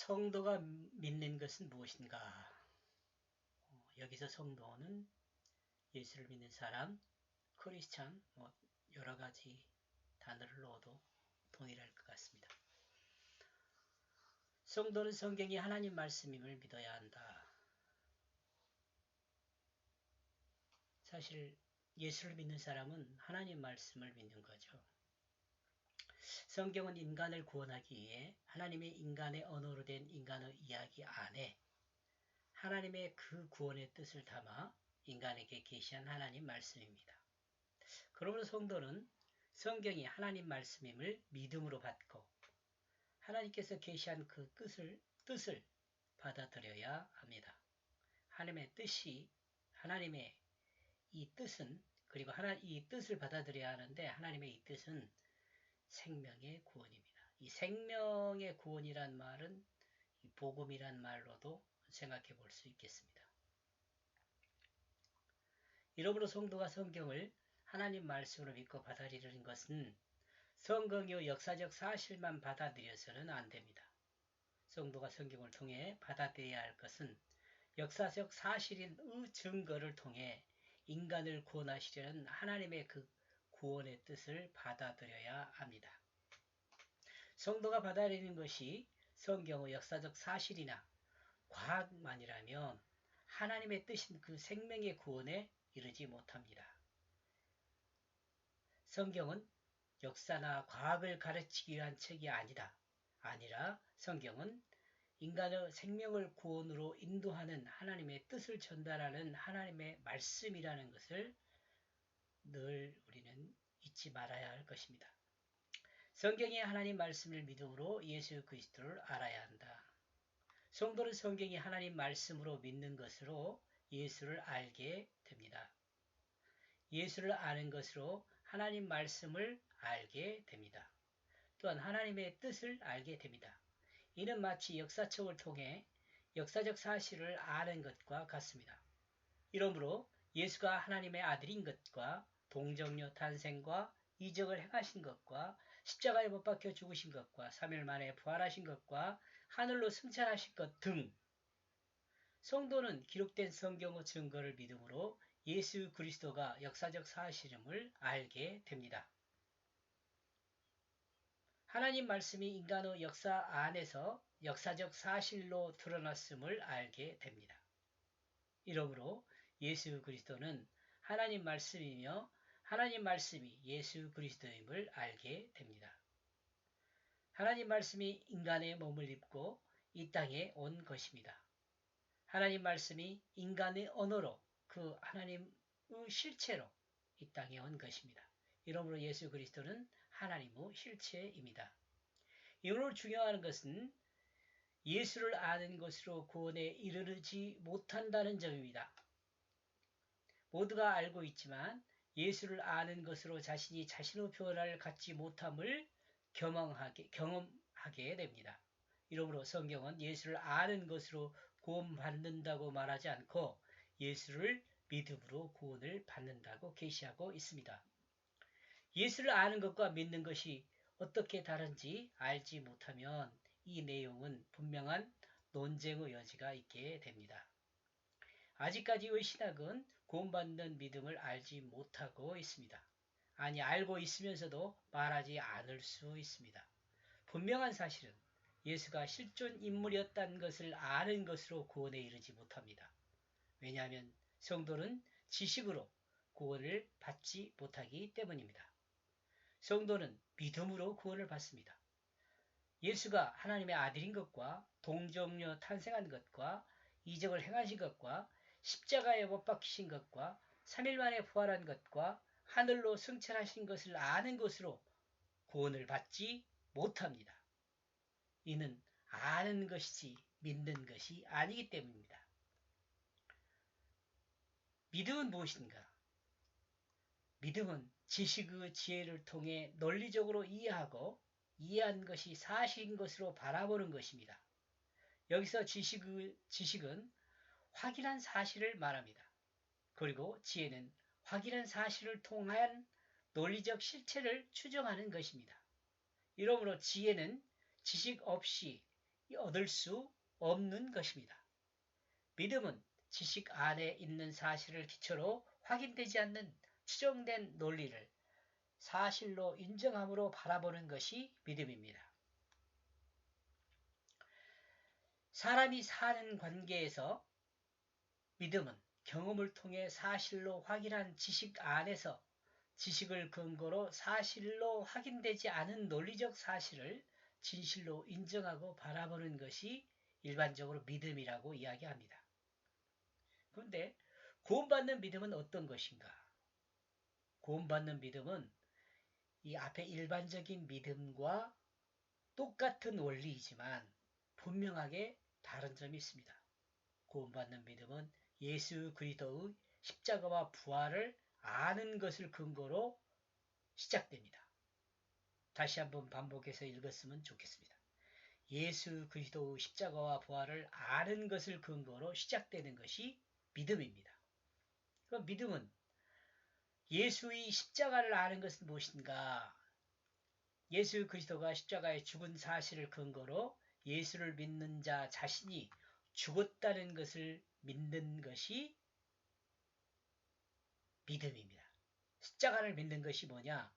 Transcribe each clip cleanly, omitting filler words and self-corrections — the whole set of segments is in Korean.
성도가 믿는 것은 무엇인가? 여기서 성도는 예수를 믿는 사람, 크리스찬, 여러 가지 단어를 넣어도 동일할 것 같습니다. 성도는 성경이 하나님 말씀임을 믿어야 한다. 사실 예수를 믿는 사람은 하나님 말씀을 믿는 거죠. 성경은 인간을 구원하기 위해 하나님의 인간의 언어로 된 인간의 이야기 안에 하나님의 그 구원의 뜻을 담아 인간에게 계시한 하나님 말씀입니다. 그러므로 성도는 성경이 하나님 말씀임을 믿음으로 받고 하나님께서 계시한 그 뜻을 받아들여야 합니다. 하나님의 이 뜻은, 그리고 이 뜻을 받아들여야 하는데 하나님의 이 뜻은 생명의 구원입니다. 이 생명의 구원이란 말은 이 복음이란 말로도 생각해 볼 수 있겠습니다. 이러므로 성도가 성경을 하나님 말씀으로 믿고 받아들이는 것은 성경의 역사적 사실만 받아들여서는 안 됩니다. 성도가 성경을 통해 받아들여야 할 것은 역사적 사실인 의 증거를 통해 인간을 구원하시려는 하나님의 그 구원의 뜻을 받아들여야 합니다. 성도가 받아들이는 것이 성경의 역사적 사실이나 과학만이라면 하나님의 뜻인 그 생명의 구원에 이르지 못합니다. 성경은 역사나 과학을 가르치기 위한 책이 아니라 성경은 인간의 생명을 구원으로 인도하는 하나님의 뜻을 전달하는 하나님의 말씀이라는 것을 늘 우리는 잊지 말아야 할 것입니다. 성경의 하나님 말씀을 믿음으로 예수 그리스도를 알아야 한다. 성도는 성경이 하나님 말씀으로 믿는 것으로 예수를 알게 됩니다. 예수를 아는 것으로 하나님 말씀을 알게 됩니다. 또한 하나님의 뜻을 알게 됩니다. 이는 마치 역사책을 통해 역사적 사실을 아는 것과 같습니다. 이러므로 예수가 하나님의 아들인 것과 동정녀 탄생과 이적을 행하신 것과 십자가에 못 박혀 죽으신 것과 3일 만에 부활하신 것과 하늘로 승천하신 것 등 성도는 기록된 성경의 증거를 믿음으로 예수 그리스도가 역사적 사실임을 알게 됩니다. 하나님 말씀이 인간의 역사 안에서 역사적 사실로 드러났음을 알게 됩니다. 이러므로 예수 그리스도는 하나님 말씀이며 하나님 말씀이 예수 그리스도임을 알게 됩니다. 하나님 말씀이 인간의 몸을 입고 이 땅에 온 것입니다. 하나님 말씀이 인간의 언어로 그 하나님의 실체로 이 땅에 온 것입니다. 이러므로 예수 그리스도는 하나님의 실체입니다. 이오늘 중요한 것은 예수를 아는 것으로 구원에 이르지 못한다는 점입니다. 모두가 알고 있지만 예수를 아는 것으로 자신이 자신의 변화를 갖지 못함을 경험하게 됩니다. 이러므로 성경은 예수를 아는 것으로 구원받는다고 말하지 않고 예수를 믿음으로 구원을 받는다고 계시하고 있습니다. 예수를 아는 것과 믿는 것이 어떻게 다른지 알지 못하면 이 내용은 분명한 논쟁의 여지가 있게 됩니다. 아직까지의 신학은 구원받는 믿음을 알지 못하고 있습니다. 아니, 알고 있으면서도 말하지 않을 수 있습니다. 분명한 사실은 예수가 실존 인물이었다는 것을 아는 것으로 구원에 이르지 못합니다. 왜냐하면 성도는 지식으로 구원을 받지 못하기 때문입니다. 성도는 믿음으로 구원을 받습니다. 예수가 하나님의 아들인 것과 동정녀 탄생한 것과 이적을 행하신 것과 십자가에 못 박히신 것과 3일 만에 부활한 것과 하늘로 승천하신 것을 아는 것으로 구원을 받지 못합니다. 이는 아는 것이지 믿는 것이 아니기 때문입니다. 믿음은 무엇인가? 믿음은 지식의 지혜를 통해 논리적으로 이해한 것이 사실인 것으로 바라보는 것입니다. 여기서 지식은 확인한 사실을 말합니다. 그리고 지혜는 확인한 사실을 통한 논리적 실체를 추정하는 것입니다. 이러므로 지혜는 지식 없이 얻을 수 없는 것입니다. 믿음은 지식 안에 있는 사실을 기초로 확인되지 않는 추정된 논리를 사실로 인정함으로 바라보는 것이 믿음입니다. 사람이 사는 관계에서 믿음은 경험을 통해 사실로 확인한 지식 안에서 지식을 근거로 사실로 확인되지 않은 논리적 사실을 진실로 인정하고 바라보는 것이 일반적으로 믿음이라고 이야기합니다. 그런데 구원받는 믿음은 어떤 것인가? 구원받는 믿음은 이 앞에 일반적인 믿음과 똑같은 원리이지만 분명하게 다른 점이 있습니다. 구원받는 믿음은 예수 그리스도의 십자가와 부활을 아는 것을 근거로 시작됩니다. 다시 한번 반복해서 읽었으면 좋겠습니다. 예수 그리스도의 십자가와 부활을 아는 것을 근거로 시작되는 것이 믿음입니다. 그럼 믿음은 예수의 십자가를 아는 것은 무엇인가? 예수 그리스도가 십자가에 죽은 사실을 근거로 예수를 믿는 자 자신이 죽었다는 것을 믿는 것이 믿음입니다. 십자가를 믿는 것이 뭐냐?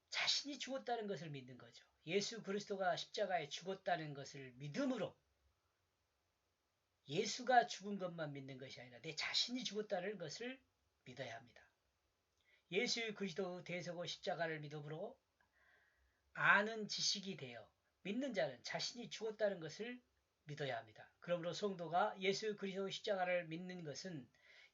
자신이 죽었다는 것을 믿는 거죠. 예수 그리스도가 십자가에 죽었다는 것을 믿음으로 예수가 죽은 것만 믿는 것이 아니라 내 자신이 죽었다는 것을 믿어야 합니다. 예수 그리스도의 대속의 십자가를 믿음으로 아는 지식이 되어 믿는 자는 자신이 죽었다는 것을 믿어야 합니다. 그러므로 성도가 예수 그리스도의 십자가를 믿는 것은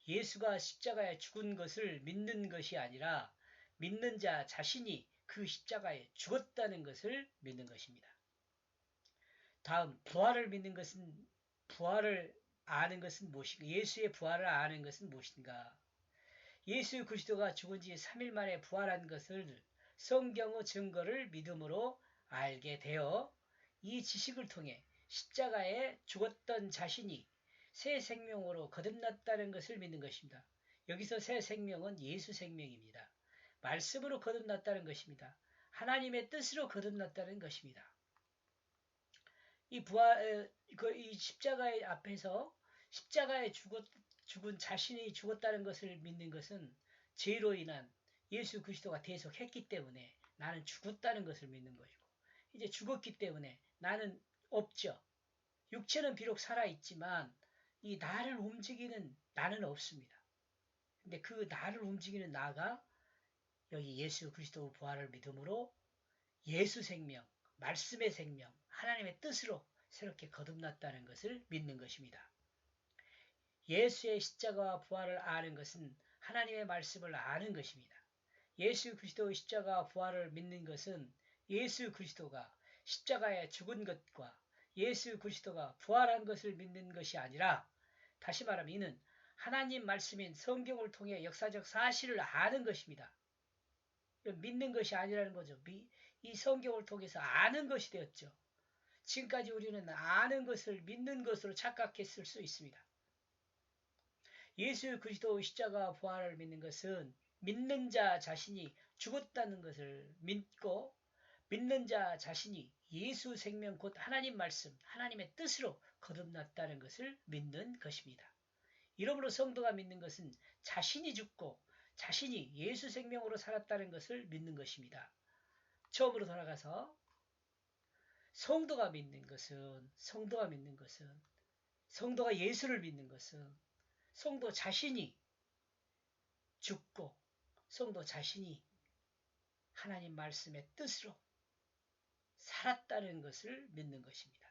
예수가 십자가에 죽은 것을 믿는 것이 아니라 믿는 자 자신이 그 십자가에 죽었다는 것을 믿는 것입니다. 다음 부활을 믿는 것은 부활을 아는 것은 무엇인가? 예수의 부활을 아는 것은 무엇인가? 예수 그리스도가 죽은 지 3일 만에 부활한 것을 성경의 증거를 믿음으로 알게 되어 이 지식을 통해 십자가에 죽었던 자신이 새 생명으로 거듭났다는 것을 믿는 것입니다. 여기서 새 생명은 예수 생명입니다. 말씀으로 거듭났다는 것입니다. 하나님의 뜻으로 거듭났다는 것입니다. 이 십자가의 앞에서 십자가에 죽은 자신이 죽었다는 것을 믿는 것은 죄로 인한 예수 그리스도가 대속했기 때문에 나는 죽었다는 것을 믿는 것이고 이제 죽었기 때문에 나는 없죠. 육체는 비록 살아있지만 이 나를 움직이는 나는 없습니다. 근데 그 나를 움직이는 나가 여기 예수 그리스도 부활을 믿음으로 예수 생명, 말씀의 생명, 하나님의 뜻으로 새롭게 거듭났다는 것을 믿는 것입니다. 예수의 십자가와 부활을 아는 것은 하나님의 말씀을 아는 것입니다. 예수 그리스도의 십자가와 부활을 믿는 것은 예수 그리스도가 십자가에 죽은 것과 예수 그리스도가 부활한 것을 믿는 것이 아니라 다시 말하면 이는 하나님 말씀인 성경을 통해 역사적 사실을 아는 것입니다. 믿는 것이 아니라는 거죠. 이 성경을 통해서 아는 것이 되었죠. 지금까지 우리는 아는 것을 믿는 것으로 착각했을 수 있습니다. 예수 그리스도의 십자가 부활을 믿는 것은 믿는 자 자신이 죽었다는 것을 믿고 믿는 자 자신이 예수 생명 곧 하나님 말씀, 하나님의 뜻으로 거듭났다는 것을 믿는 것입니다. 이러므로 성도가 믿는 것은 자신이 죽고 자신이 예수 생명으로 살았다는 것을 믿는 것입니다. 처음으로 돌아가서 성도가 예수를 믿는 것은 성도 자신이 죽고 성도 자신이 하나님 말씀의 뜻으로 살았다는 것을 믿는 것입니다.